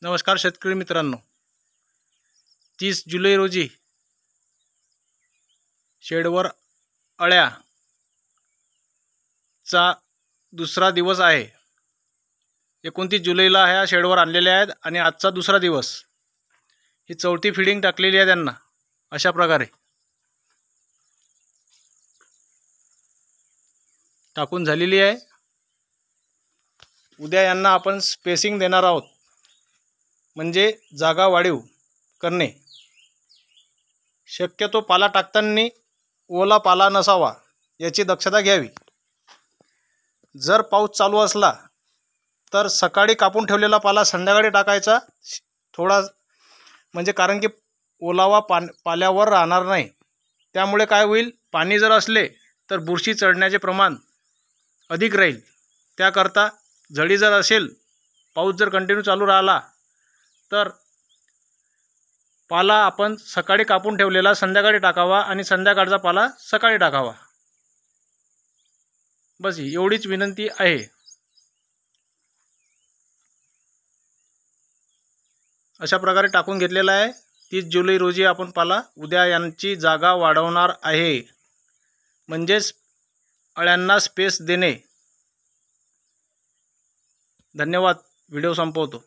नमस्कार शेतकरी मित्रांनो, 30 जुलै रोजी शेडवर अळ्याचा दुसरा दिवस आहे। 29 जुलैला ह्या शेडवर आणलेल्या आहेत आणि आजचा दुसरा दिवस। ही चौथी फीडिंग टाकलेली आहे त्यांना। अशा प्रकारे टाकून झालेली आहे। उद्या यांना आपण स्पेसिंग देणार आहोत, म्हणजे जागा वाढीव करणे। शक्यतो पाला टाकताना ओला पाला नसावा याची दक्षता घ्यावी। जर पाऊस चालू असला तर सकाळी कापून ठेवलेला पाला संध्याकाळी टाकायचा थोडा, म्हणजे कारण की ओलावा पाल्यावर राहणार नाही। त्यामुळे काय होईल, पाणी जर असले तर बुरशी चढण्याचे प्रमाण अधिक राहील। त्याकरता झडी जर असेल, पाऊस जर कंटिन्यू चालू राहिला तर पाला आपण सकाळी कापून ठेवलेला संध्याकाळी टाकावा आणि संध्याकाळचा पाला सकाळी टाकावा। बस एवढीच विनंती आहे। अशा प्रकारे टाकून घेतलेला आहे। 30 जुलै रोजी आपण पाला उद्या यांची जागा वाढवणार आहे, म्हणजेच अळ्यांना स्पेस देणे। धन्यवाद। व्हिडिओ संपवतो।